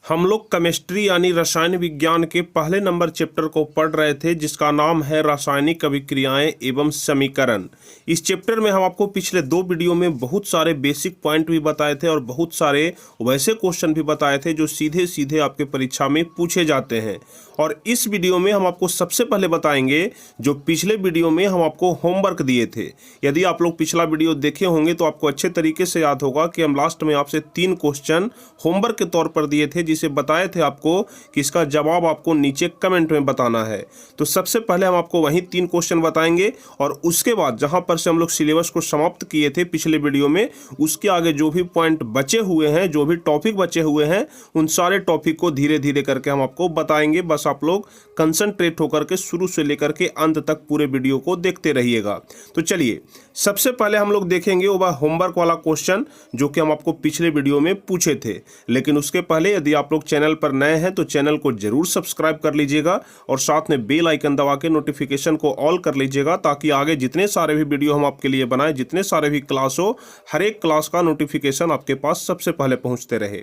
हम लोग केमिस्ट्री यानी रसायन विज्ञान के पहले नंबर चैप्टर को पढ़ रहे थे, जिसका नाम है रासायनिक अभिक्रियाएं एवं समीकरण। इस चैप्टर में हम आपको पिछले दो वीडियो में बहुत सारे बेसिक पॉइंट भी बताए थे और बहुत सारे वैसे क्वेश्चन भी बताए थे जो सीधे सीधे आपके परीक्षा में पूछे जाते हैं। और इस वीडियो में हम आपको सबसे पहले बताएंगे जो पिछले वीडियो में हम आपको होमवर्क दिए थे। यदि आप लोग पिछला वीडियो देखे होंगे तो आपको अच्छे तरीके से याद होगा कि हम लास्ट में आपसे 3 क्वेश्चन होमवर्क के तौर पर दिए थे, जिसे बताए थे आपको कि इसका जवाब आपको नीचे कमेंट में बताना है। तो सबसे पहले हम आपको वही 3 क्वेश्चन बताएंगे और उसके बाद जहां पर से हम लोग सिलेबस को समाप्त किए थे पिछले वीडियो में, उसके आगे जो भी पॉइंट बचे हुए हैं, जो भी टॉपिक बचे हुए हैं, उन सारे टॉपिक को धीरे धीरे करके हम आपको बताएंगे। बस आप लोग कंसंट्रेट होकर के शुरू से लेकर के अंत तक पूरे वीडियो को देखते रहिएगा। तो चलिए सबसे पहले हम लोग देखेंगे वो होमवर्क वाला क्वेश्चन जो कि हम आपको पिछले वीडियो में पूछे थे। लेकिन उसके पहले यदि आप लोग चैनल पर नए हैं तो चैनल को जरूर सब्सक्राइब कर लीजिएगा और साथ में बेल आइकन दबा के नोटिफिकेशन को ऑल कर लीजिएगा, ताकि आगे जितने सारे भी वीडियो हम आपके लिए बनाए, जितने सारे भी क्लास हो, हर एक क्लास का नोटिफिकेशन आपके पास सबसे पहले पहुंचते रहे।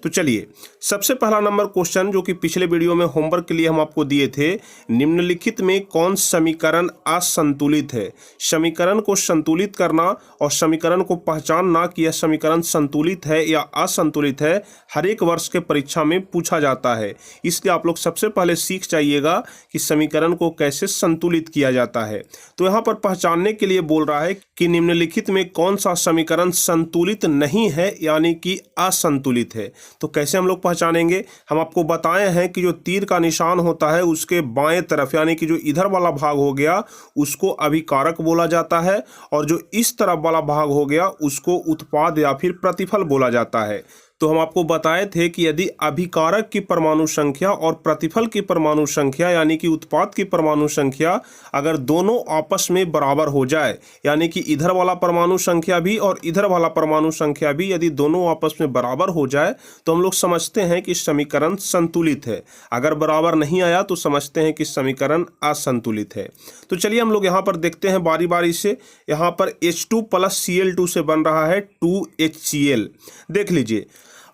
तो चलिए सबसे पहला नंबर क्वेश्चन जो कि पिछले वीडियो में होमवर्क के लिए हम आपको दिए थे, निम्नलिखित में कौन समीकरण असंतुलित है। समीकरण को संतुलित करना और समीकरण को पहचानना कि यह समीकरण संतुलित है या असंतुलित है, हर एक वर्ष के परीक्षा में पूछा जाता है। इसलिए आप लोग सबसे पहले सीख जाइएगा कि समीकरण को कैसे संतुलित किया जाता है। तो यहाँ पर पहचानने के लिए बोल रहा है कि निम्नलिखित में कौन सा समीकरण संतुलित नहीं है यानी कि असंतुलित है। तो कैसे हम लोग पहचानेंगे? हम आपको बताए हैं कि जो तीर का निशान होता है उसके बाएं तरफ यानी कि जो इधर वाला भाग हो गया उसको अभिकारक बोला जाता है, और जो इस तरफ वाला भाग हो गया उसको उत्पाद या फिर प्रतिफल बोला जाता है। तो हम आपको बताए थे कि यदि अभिकारक की परमाणु संख्या और प्रतिफल की परमाणु संख्या यानी कि उत्पाद की परमाणु संख्या अगर दोनों आपस में बराबर हो जाए, यानी कि इधर वाला परमाणु संख्या भी और इधर वाला परमाणु संख्या भी यदि दोनों आपस में बराबर हो जाए तो हम लोग समझते हैं कि समीकरण संतुलित है। अगर बराबर नहीं आया तो समझते हैं कि समीकरण असंतुलित है। तो चलिए हम लोग यहाँ पर देखते हैं बारी बारी से। यहाँ पर H2 + Cl2 से बन रहा है 2HCl। देख लीजिए,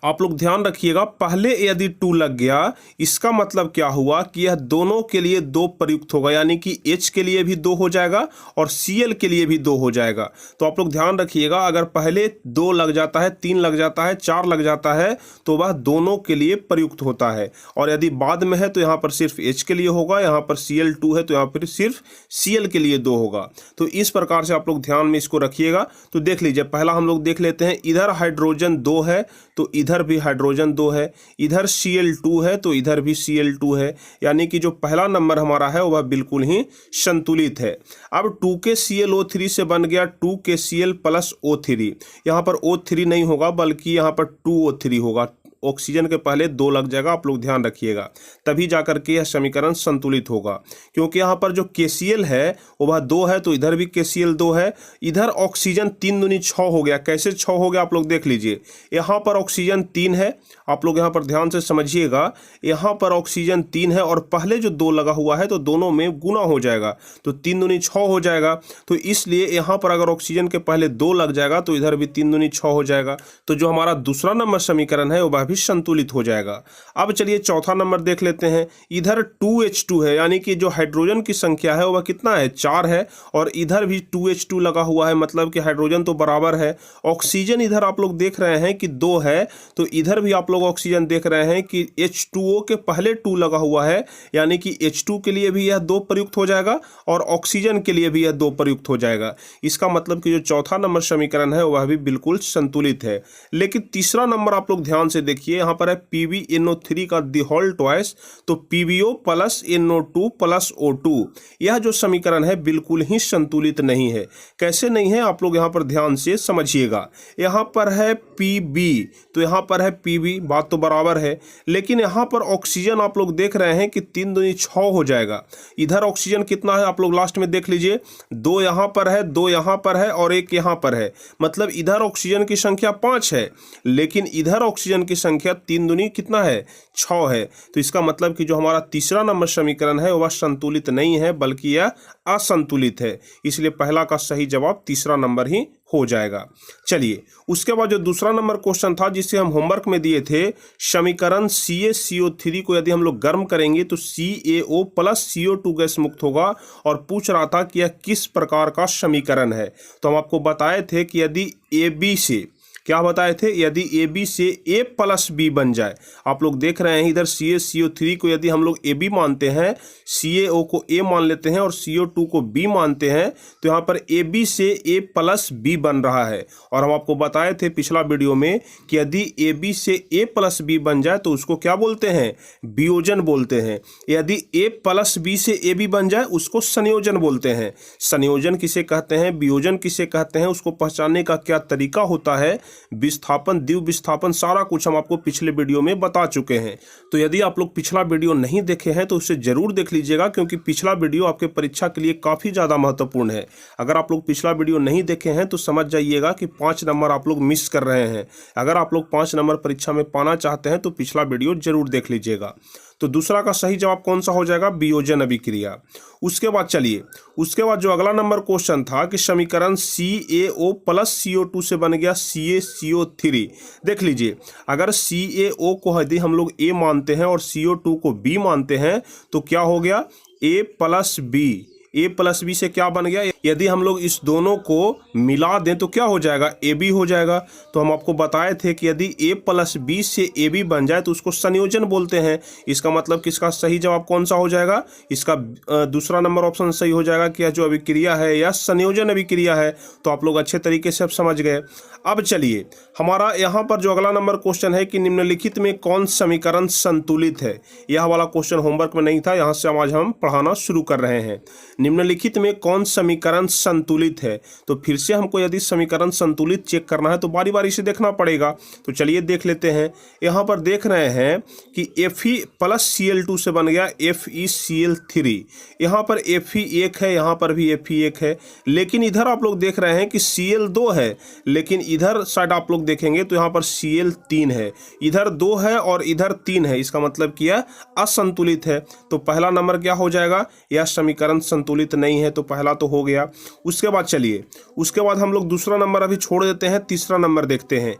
आप लोग ध्यान रखिएगा, पहले यदि 2 लग गया इसका मतलब क्या हुआ कि यह दोनों के लिए 2 प्रयुक्त होगा, यानी कि H के लिए भी 2 हो जाएगा और Cl के लिए भी 2 हो जाएगा। तो आप लोग ध्यान रखिएगा, अगर पहले 2 लग जाता है, 3 लग जाता है, 4 लग जाता है तो वह दोनों के लिए प्रयुक्त होता है। और यदि बाद में है तो यहाँ पर सिर्फ H के लिए होगा, यहाँ पर Cl2 है तो यहाँ पर सिर्फ Cl के लिए 2 होगा। तो इस प्रकार से आप लोग ध्यान में इसको रखिएगा। तो देख लीजिए, पहला हम लोग देख लेते हैं, इधर हाइड्रोजन 2 है तो इधर भी हाइड्रोजन 2 है, इधर Cl2 है तो इधर भी Cl2 है, यानी कि जो पहला नंबर हमारा है वह बिल्कुल ही संतुलित है। अब 2KClO3 से बन गया 2KCl + O3। यहाँ पर O3 नहीं होगा बल्कि यहाँ पर 2O3 होगा। ऑक्सीजन के पहले 2 लग जाएगा, आप लोग ध्यान रखिएगा, तभी जाकर के यह समीकरण संतुलित होगा। क्योंकि यहाँ पर जो KCl है वह 2 है तो इधर भी KCl 2 है। इधर ऑक्सीजन 3 दूनी 6 हो गया। कैसे 6 हो गया आप लोग देख लीजिए, यहाँ पर ऑक्सीजन 3 है, आप लोग यहाँ पर ध्यान से समझिएगा, यहाँ पर ऑक्सीजन 3 है और पहले जो 2 लगा हुआ है तो दोनों में गुना हो जाएगा तो 3 दूनी 6 हो जाएगा। तो इसलिए यहाँ पर अगर ऑक्सीजन के पहले 2 लग जाएगा तो इधर भी 3 दूनी 6 हो जाएगा। तो जो हमारा दूसरा नंबर समीकरण है वह भी संतुलित हो जाएगा। अब चलिए चौथा नंबर देख लेते हैं। इधर 2H2 है, यानी कि जो हाइड्रोजन की संख्या है वह कितना है, 4 है, और इधर भी 2H2 लगा हुआ है, मतलब कि हाइड्रोजन तो बराबर है। ऑक्सीजन इधर आप लोग देख रहे हैं कि 2 है तो इधर भी आप लोग ऑक्सीजन देख रहे हैं कि H2O के पहले 2 लगा हुआ है, यानी कि H2 के लिए भी यह 2 प्रयुक्त हो जाएगा और ऑक्सीजन के लिए भी यह 2 प्रयुक्त हो जाएगा। इसका मतलब कि जो चौथा नंबर समीकरण है वह भी बिल्कुल संतुलित है। लेकिन तीसरा नंबर आप लोग ध्यान से देखिए, यहाँ पर है PbNO3 का द होल ट्वाइस, तो PbO + NO2 + O2। यह जो समीकरण है बिल्कुल ही संतुलित नहीं है। कैसे नहीं है आप लोग यहाँ पर ध्यान से समझिएगा। यहाँ पर है Pb तो यहाँ पर है Pb, बात तो बराबर है, लेकिन यहाँ पर ऑक्सीजन आप लोग देख रहे हैं कि 3 दूनी 6 हो जाएगा। इधर ऑक्सीजन कितना है आप लोग लास्ट में देख लीजिए, 2 यहाँ पर है, 2 यहाँ पर है और 1 यहाँ पर है, मतलब इधर ऑक्सीजन की संख्या 5 है, लेकिन इधर ऑक्सीजन की संख्या 3 दूनी कितना है 6 है। तो इसका मतलब कि जो हमारा तीसरा नंबर समीकरण है वह संतुलित नहीं है बल्कि यह असंतुलित है, इसलिए पहला का सही जवाब तीसरा नंबर ही हो जाएगा। चलिए उसके बाद जो दूसरा नंबर क्वेश्चन था जिसे हम होमवर्क में दिए थे, समीकरण CaCO3 को यदि हम लोग गर्म करेंगे तो CaO प्लस CO2 गैस मुक्त होगा, और पूछ रहा था कि यह किस प्रकार का समीकरण है। तो हम आपको बताए थे कि यदि AB से क्या बताए थे, यदि AB से A प्लस B बन जाए। आप लोग देख रहे हैं इधर CaCO3 को यदि हम लोग AB मानते हैं, CaO को A मान लेते हैं और CO2 को B मानते हैं, तो यहाँ पर AB से A प्लस B बन रहा है। और हम आपको बताए थे पिछला वीडियो में कि यदि AB से A प्लस B बन जाए तो उसको क्या बोलते हैं, वियोजन बोलते हैं। यदि A प्लस B से AB बन जाए उसको संयोजन बोलते हैं। संयोजन किसे कहते हैं, वियोजन किसे कहते हैं, उसको पहचानने का क्या तरीका होता है, विस्थापन, द्विव विस्थापन, सारा कुछ हम आपको पिछले वीडियो में बता चुके हैं। तो यदि आप लोग पिछला वीडियो नहीं देखे हैं तो उसे जरूर देख लीजिएगा, क्योंकि पिछला वीडियो आपके परीक्षा के लिए काफ़ी ज़्यादा महत्वपूर्ण है। अगर आप लोग पिछला वीडियो नहीं देखे हैं तो समझ जाइएगा कि 5 नंबर आप लोग मिस कर रहे हैं। अगर आप लोग 5 नंबर परीक्षा में पाना चाहते हैं तो पिछला वीडियो जरूर देख लीजिएगा। तो दूसरा का सही जवाब कौन सा हो जाएगा, वियोजन अभिक्रिया। उसके बाद चलिए, उसके बाद जो अगला नंबर क्वेश्चन था कि समीकरण CaO प्लस CO2 से बन गया CaCO3। देख लीजिए, अगर CaO को यदि हम लोग A मानते हैं और CO2 को B मानते हैं तो क्या हो गया, A plus B। A plus B से क्या बन गया, यदि हम लोग इस दोनों को मिला दें तो क्या हो जाएगा, AB हो जाएगा। तो हम आपको बताए थे कि यदि A प्लस B से AB बन जाए तो उसको संयोजन बोलते हैं। इसका मतलब कि इसका सही जवाब कौन सा हो जाएगा, इसका दूसरा नंबर ऑप्शन सही हो जाएगा कि यह जो अभिक्रिया है यह संयोजन अभिक्रिया है। तो आप लोग अच्छे तरीके से अब समझ गए। अब चलिए हमारा यहाँ पर जो अगला नंबर क्वेश्चन है कि निम्नलिखित में कौन समीकरण संतुलित है। यह वाला क्वेश्चन होमवर्क में नहीं था, यहाँ से आज हम पढ़ाना शुरू कर रहे हैं। निम्नलिखित में कौन समीकरण संतुलित है। तो फिर से हमको यदि समीकरण संतुलित चेक करना है तो बारी बारी से देखना पड़ेगा। तो चलिए देख लेते हैं। यहाँ पर देख रहे हैं कि Fe प्लस Cl2 से बन गया FeCl3। यहाँ पर Fe 1 है, यहाँ पर भी Fe 1 है, लेकिन इधर आप लोग देख रहे हैं कि Cl2 है, लेकिन इधर साइड आप लोग देखेंगे तो यहाँ पर Cl3 है। इधर 2 है और इधर 3 है, इसका मतलब कि यह असंतुलित है। तो पहला नंबर क्या हो जाएगा, यह समीकरण संतुलित नहीं है। तो पहला तो हो गया। उसके बाद चलिए, उसके बाद हम लोग दूसरा नंबर अभी छोड़ देते हैं, तीसरा नंबर देखते हैं।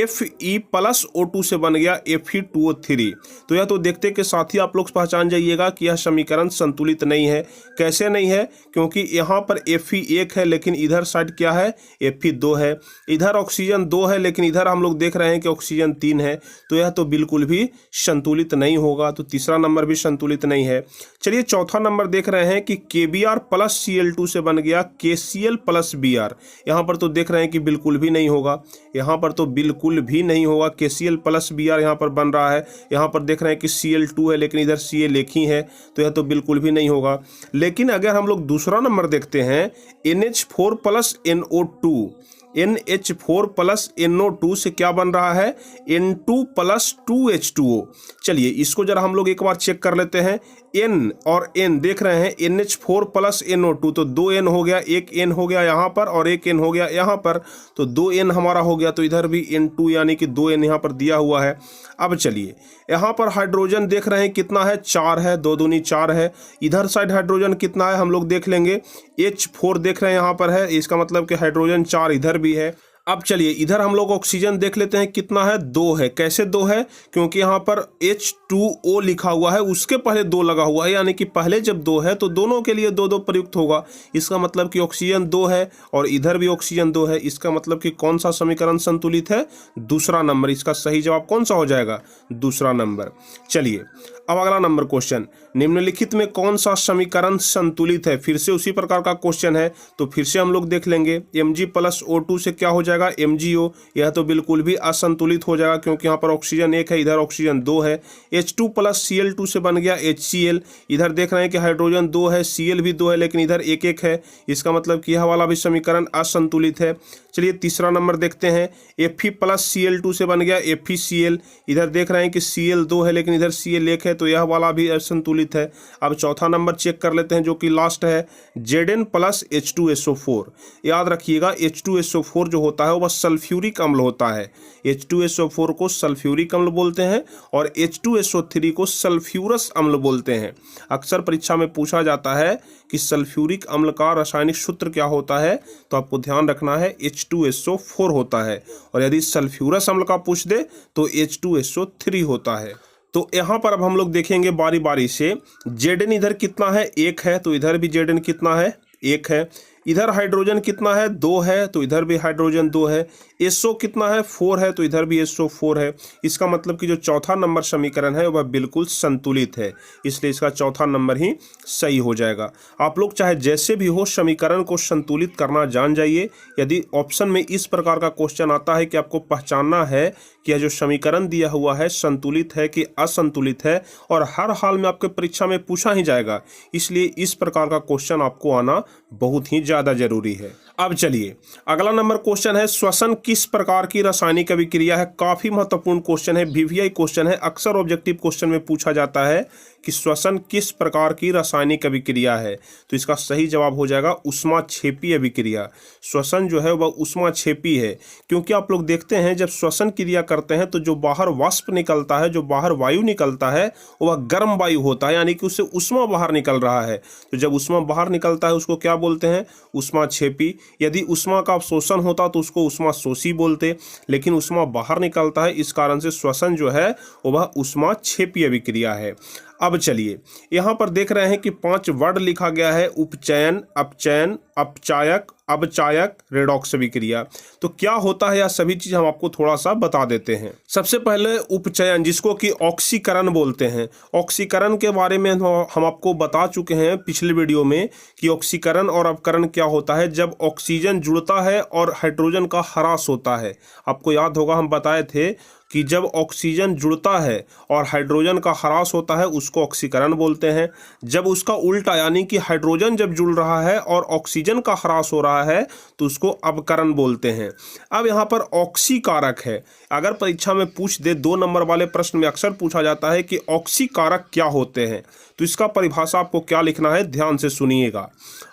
Fe प्लस O2 से बन गया Fe2O3। तो यह तो देखते के साथ ही आप लोग पहचान जाइएगा कि यह समीकरण संतुलित नहीं है। कैसे नहीं है, क्योंकि यहाँ पर Fe 1 है लेकिन इधर साइड क्या है, Fe 2 है। इधर ऑक्सीजन 2 है लेकिन इधर हम लोग देख रहे हैं कि ऑक्सीजन 3 है। तो यह तो बिल्कुल भी संतुलित नहीं होगा। तो तीसरा नंबर भी संतुलित नहीं है। चलिए चौथा नंबर देख रहे हैं कि KBr प्लस Cl2 से बन गया KCl प्लस Br। यहाँ पर तो देख रहे हैं कि बिल्कुल भी नहीं होगा, यहाँ पर तो बिल्कुल भी नहीं होगा। KCl प्लस Br यहाँ पर बन रहा है। यहाँ पर देख रहे हैं कि Cl2 है लेकिन इधर Cl एक ही है, तो यह तो बिल्कुल भी नहीं होगा। लेकिन अगर हम लोग दूसरा नंबर देखते हैं, NH4 plus NO2, NH4 plus NO2 से क्या बन रहा है, N2 प्लस 2H2O। चलिए इसको जरा हम लोग एक बार चेक कर लेते हैं। N और N देख रहे हैं, NH4 प्लस NO2, तो 2N हो गया, एक N हो गया यहाँ पर और एक N हो गया यहाँ पर, तो 2N हमारा हो गया। तो इधर भी N2 यानी कि 2N यहाँ पर दिया हुआ है। अब चलिए यहाँ पर हाइड्रोजन देख रहे हैं कितना है, 4 है, 2 दूनी 4 है। इधर साइड हाइड्रोजन कितना है हम लोग देख लेंगे, H4 देख रहे हैं यहाँ पर है, इसका मतलब कि हाइड्रोजन 4 इधर भी है। अब चलिए इधर हम लोग ऑक्सीजन देख लेते हैं कितना है, 2 है। कैसे 2 है, क्योंकि यहाँ पर H2O लिखा हुआ है, उसके पहले 2 लगा हुआ है, यानी कि पहले जब 2 है तो दोनों के लिए 2-2 प्रयुक्त होगा। इसका मतलब कि ऑक्सीजन 2 है और इधर भी ऑक्सीजन 2 है। इसका मतलब कि कौन सा समीकरण संतुलित है, दूसरा नंबर। इसका सही जवाब कौन सा हो जाएगा, दूसरा नंबर। चलिए अब अगला नंबर क्वेश्चन, निम्नलिखित में कौन सा समीकरण संतुलित है। फिर से उसी प्रकार का क्वेश्चन है, तो फिर से हम लोग देख लेंगे। Mg प्लस O2 से क्या हो जाएगा, MgO। यह तो बिल्कुल भी असंतुलित हो जाएगा, क्योंकि यहाँ पर ऑक्सीजन 1 है, इधर ऑक्सीजन 2 है। H2 प्लस Cl2 से बन गया HCl। इधर देख रहे हैं कि हाइड्रोजन 2 है, Cl भी 2 है, लेकिन इधर 1-1 है। इसका मतलब कि यह वाला भी समीकरण असंतुलित है। चलिए तीसरा नंबर देखते हैं। Fe प्लस Cl2 से बन गया FeCl। इधर देख रहे हैं कि Cl 2 है लेकिन इधर Cl 1 है, तो यह वाला भी असंतुलित है। अब चौथा नंबर चेक कर लेते हैं, जो कि लास्ट है, Zn प्लस H2SO4। याद रखिएगा H2SO4 जो होता होता है वह सल्फ्यूरिक अम्ल होता है। H2SO4 को सल्फ्यूरिक अम्ल बोलते हैं और H2SO3 को सल्फ्यूरस अम्ल बोलते हैं। अक्सर परीक्षा में पूछा जाता है कि सल्फ्यूरिक अम्ल का रासायनिक सूत्र क्या होता है, तो आपको ध्यान रखना है H2SO4 होता है, और यदि सल्फ्यूरस अम्ल का पूछ दे तो H2SO3 होता है। तो यहाँ पर अब हम लोग देखेंगे बारी बारी से। Zn इधर कितना है, 1 है, तो इधर भी Zn कितना है, 1 है। इधर हाइड्रोजन कितना है, 2 है, तो इधर भी हाइड्रोजन 2 है। SO कितना है, 4 है, तो इधर भी SO 4 है। इसका मतलब कि जो चौथा नंबर समीकरण है वह बिल्कुल संतुलित है, इसलिए इसका चौथा नंबर ही सही हो जाएगा। आप लोग चाहे जैसे भी हो समीकरण को संतुलित करना जान जाइए। यदि ऑप्शन में इस प्रकार का क्वेश्चन आता है कि आपको पहचानना है कि यह जो समीकरण दिया हुआ है संतुलित है कि असंतुलित है, और हर हाल में आपके परीक्षा में पूछा ही जाएगा, इसलिए इस प्रकार का क्वेश्चन आपको आना बहुत ही ज़्यादा जरूरी है। अब चलिए अगला नंबर क्वेश्चन है, श्वसन किस प्रकार की रासायनिक अभिक्रिया है। काफी महत्वपूर्ण क्वेश्चन है, VVI क्वेश्चन है। अक्सर ऑब्जेक्टिव क्वेश्चन में पूछा जाता है कि श्वसन किस प्रकार की रासायनिक अभिक्रिया है, तो इसका सही जवाब हो जाएगा ऊष्माक्षेपी अभिक्रिया। श्वसन जो है वह ऊष्माक्षेपी है, क्योंकि आप लोग देखते हैं जब श्वसन क्रिया करते हैं तो जो बाहर वाष्प निकलता है, जो बाहर वायु निकलता है वह गर्म वायु होता है, यानी कि उससे ऊष्मा बाहर निकल रहा है। तो जब ऊष्मा बाहर निकलता है उसको क्या बोलते हैं, ऊष्माक्षेपी। यदि ऊष्मा का अवशोषण होता तो उसको ऊष्माशोषी बोलते, लेकिन ऊष्मा बाहर निकलता है, इस कारण से श्वसन जो है वह ऊष्माक्षेपी अभिक्रिया है। अब चलिए यहाँ पर देख रहे हैं कि 5 वर्ड लिखा गया है, उपचयन, अपचयन, अपचायक, अवचायक, रेडॉक्स अभिक्रिया। तो क्या होता है यह सभी चीज हम आपको थोड़ा सा बता देते हैं। सबसे पहले उपचयन, जिसको कि ऑक्सीकरण बोलते हैं। ऑक्सीकरण के बारे में हम आपको बता चुके हैं पिछले वीडियो में कि ऑक्सीकरण और अपकरण क्या होता है। जब ऑक्सीजन जुड़ता है और हाइड्रोजन का ह्रास होता है, आपको याद होगा हम बताए थे कि जब ऑक्सीजन जुड़ता है और हाइड्रोजन का ह्रास होता है उसको ऑक्सीकरण बोलते हैं। जब उसका उल्टा, यानी कि हाइड्रोजन जब जुड़ रहा है और ऑक्सीजन का ह्रास हो रहा है तो उसको अपकरण बोलते हैं। अब यहाँ पर ऑक्सीकारक है, अगर परीक्षा में पूछ दे 2 नंबर वाले प्रश्न में अक्सर पूछा जाता है कि ऑक्सीकारक क्या होते हैं, तो इसका परिभाषा आपको क्या लिखना है, ध्यान से सुनिएगा।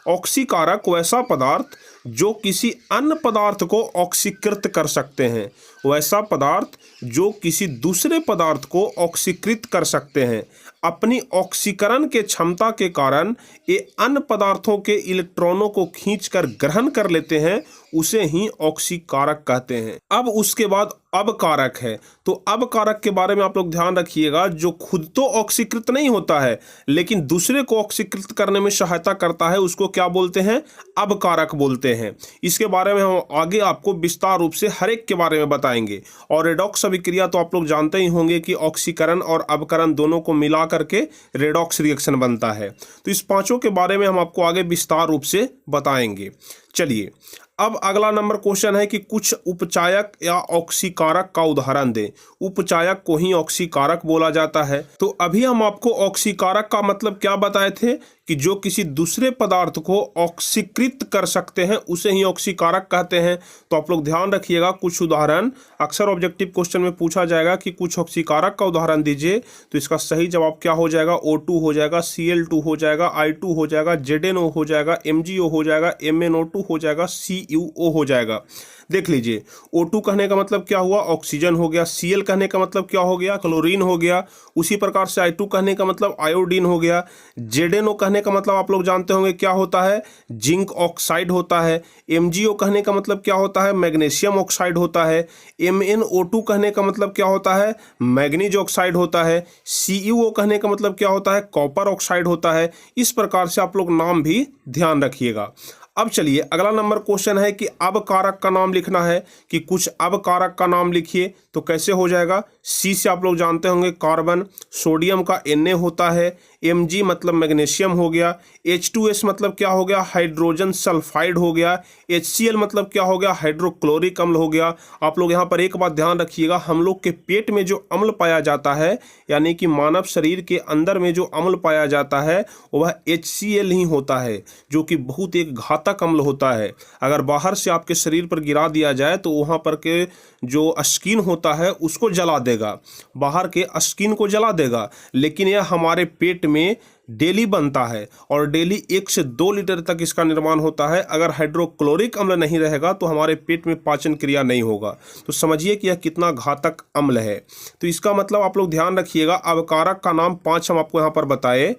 ऑक्सीकारक वैसा पदार्थ जो किसी अन्य पदार्थ को ऑक्सीकृत कर सकते हैं, वैसा पदार्थ जो किसी दूसरे पदार्थ को ऑक्सीकृत कर सकते हैं। अपनी ऑक्सीकरण के क्षमता के कारण ये अन्य पदार्थों के इलेक्ट्रॉनों को खींचकर ग्रहण कर लेते हैं, उसे ही ऑक्सीकारक कहते हैं। अब उसके बाद अबकारक है। तो अबकारक के बारे में आप लोग ध्यान रखिएगा, जो खुद तो ऑक्सीकृत नहीं होता है लेकिन दूसरे को ऑक्सीकृत करने में सहायता करता है, उसको क्या बोलते हैं, अबकारक बोलते हैं। इसके बारे में हम आगे आपको विस्तार रूप से हर एक के बारे में बताएंगे। और रेडॉक्स अभिक्रिया तो आप लोग जानते ही होंगे कि ऑक्सीकरण और अबकरण दोनों को मिला करके रेडॉक्स रिएक्शन बनता है। तो इस पांचों के बारे में हम आपको आगे विस्तार रूप से बताएंगे। चलिए अब अगला नंबर क्वेश्चन है कि कुछ उपचायक या ऑक्सीकारक का उदाहरण दें। उपचायक को ही ऑक्सीकारक बोला जाता है। तो अभी हम आपको ऑक्सीकारक का मतलब क्या बताए थे कि जो किसी दूसरे पदार्थ को ऑक्सीकृत कर सकते हैं उसे ही ऑक्सीकारक कहते हैं। तो आप लोग ध्यान रखिएगा, कुछ उदाहरण अक्सर ऑब्जेक्टिव क्वेश्चन में पूछा जाएगा कि कुछ ऑक्सीकारक का उदाहरण दीजिए। तो इसका सही जवाब क्या हो जाएगा, O2 हो जाएगा, Cl2 हो जाएगा, I2 हो जाएगा, ZnO हो जाएगा, MgO हो जाएगा, MnO2 हो जाएगा, CuO हो जाएगा। देख लीजिए, O2 कहने का मतलब क्या हुआ, ऑक्सीजन हो गया। Cl कहने का मतलब क्या हो गया, क्लोरीन हो गया। उसी प्रकार से I2 कहने का मतलब आयोडीन हो गया। ZnO कहने का मतलब आप लोग जानते होंगे क्या होता है, जिंक ऑक्साइड होता है। MgO कहने का मतलब क्या होता है, मैग्नीशियम ऑक्साइड होता है। MnO2 कहने का मतलब क्या होता है, मैग्नीज ऑक्साइड होता है। CuO कहने का मतलब क्या होता है, कॉपर ऑक्साइड होता है। इस प्रकार से आप लोग नाम भी ध्यान रखिएगा। अब चलिए अगला नंबर क्वेश्चन है कि अबकारक का नाम लिखना है, कि कुछ अबकारक का नाम लिखिए। तो कैसे हो जाएगा, C से आप लोग जानते होंगे कार्बन, सोडियम का Na होता है, Mg मतलब मैग्नीशियम हो गया, H2S मतलब क्या हो गया, हाइड्रोजन सल्फाइड हो गया, HCl मतलब क्या हो गया, हाइड्रोक्लोरिक अम्ल हो गया। आप लोग यहाँ पर एक बात ध्यान रखिएगा, हम लोग के पेट में जो अम्ल पाया जाता है, यानी कि मानव शरीर के अंदर में जो अम्ल पाया जाता है वह HCl ही होता है, जो कि बहुत एक घातक अम्ल होता है। अगर बाहर से आपके शरीर पर गिरा दिया जाए तो वहाँ पर के जो स्किन होता है उसको जला देगा, बाहर के स्किन को जला देगा, लेकिन यह हमारे पेट में डेली बनता है और डेली 1 से 2 लीटर तक इसका निर्माण होता है। अगर हाइड्रोक्लोरिक अम्ल नहीं रहेगा तो हमारे पेट में पाचन क्रिया नहीं होगा। तो समझिए कि यह कितना घातक अम्ल है। तो इसका मतलब आप लोग ध्यान रखिएगा, अवकारक का नाम 5 हम आपको यहाँ पर बताए,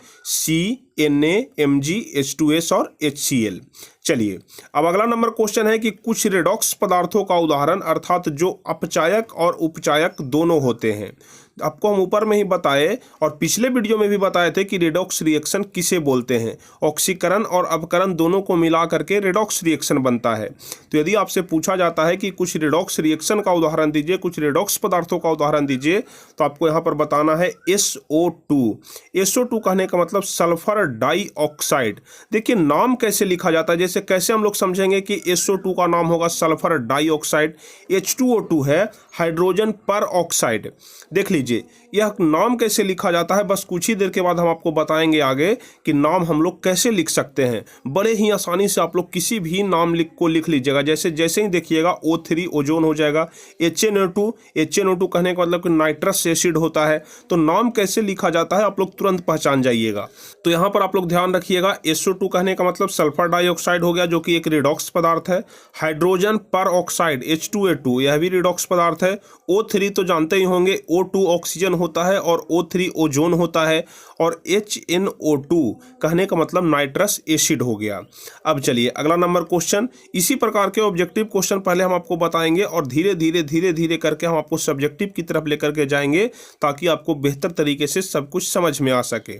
Na, Mg, H2S और HCl। चलिए अब अगला नंबर क्वेश्चन है कि कुछ रेडॉक्स पदार्थों का उदाहरण, अर्थात जो अपचायक और उपचायक दोनों होते हैं। आपको हम ऊपर में ही बताए और पिछले वीडियो में भी बताए थे कि रेडॉक्स रिएक्शन किसे बोलते हैं। ऑक्सीकरण और अपकरण दोनों को मिला करके रेडॉक्स रिएक्शन बनता है। तो यदि आपसे पूछा जाता है कि कुछ रेडॉक्स रिएक्शन का उदाहरण दीजिए, कुछ रेडॉक्स पदार्थों का उदाहरण दीजिए, तो आपको यहाँ पर बताना है SO2। SO2 कहने का मतलब सल्फर डाइऑक्साइड। देखिए नाम कैसे लिखा जाता है, जैसे कैसे हम लोग समझेंगे कि SO2 का नाम होगा सल्फर डाइऑक्साइड। H2O2 है हाइड्रोजन पर ऑक्साइड। देख लीजिए यह नाम कैसे लिखा जाता है, बस कुछ ही देर के बाद हम आपको बताएंगे आगे कि नाम हम लोग कैसे लिख सकते हैं। बड़े ही आसानी से आप लोग किसी भी नाम लिख लीजिएगा। जैसे ही देखिएगा O3 ओजोन हो जाएगा। HNO2 कहने का मतलब कि नाइट्रस एसिड होता है। तो नाम कैसे लिखा जाता है आप लोग तुरंत पहचान जाइएगा। तो यहाँ पर आप लोग ध्यान रखिएगा, SO2 कहने का मतलब सल्फर डाइऑक्साइड हो गया, जो कि एक रिडॉक्स पदार्थ है। हाइड्रोजन पर ऑक्साइड H2A2 यह भी रिडॉक्स पदार्थ है। O3 तो जानते ही होंगे, O2 ऑक्सीजन होता है और O3 ओजोन होता है। और HNO2 कहने का मतलब नाइट्रस एसिड हो गया। अब चलिए अगला नंबर क्वेश्चन। इसी प्रकार के ऑब्जेक्टिव क्वेश्चन पहले हम आपको बताएंगे और धीरे धीरे करके हम आपको सब्जेक्टिव की तरफ लेकर के जाएंगे, ताकि आपको बेहतर तरीके से सब कुछ समझ में आ सके।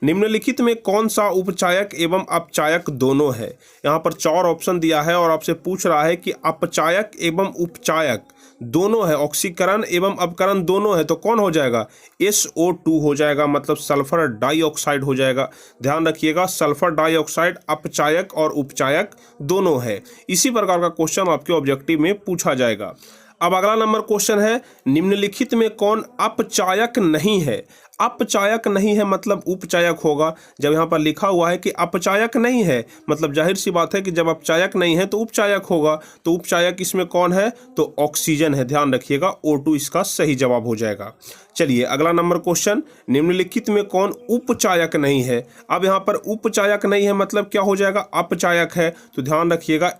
निम्नलिखित में कौन सा उपचायक एवं अपचायक दोनों है? यहाँ पर 4 ऑप्शन दिया है और आपसे पूछ रहा है कि अपचायक एवं उपचायक दोनों है, ऑक्सीकरण एवं अपकरण दोनों है, तो कौन हो जाएगा? SO2 हो जाएगा, मतलब सल्फर डाइऑक्साइड हो जाएगा। ध्यान रखिएगा, सल्फर डाइऑक्साइड अपचायक और उपचायक दोनों है। इसी प्रकार का क्वेश्चन आपके ऑब्जेक्टिव में पूछा जाएगा। अब अगला नंबर क्वेश्चन है, निम्नलिखित में कौन अपचायक नहीं है? अपचायक नहीं है मतलब उपचायक होगा। जब यहाँ पर लिखा हुआ है कि अपचायक नहीं है, मतलब जाहिर सी बात है कि जब अपचायक नहीं है तो उपचायक होगा। तो उपचायक इसमें कौन है? तो ऑक्सीजन है। ध्यान रखिएगा, O2 इसका सही जवाब हो जाएगा। चलिए अगला नंबर क्वेश्चन, निम्नलिखित में कौन उपचायक नहीं है? अब यहाँ पर उपचायक नहीं है मतलब क्या हो जाएगा? अपचायक है। तो ध्यान रखिएगा,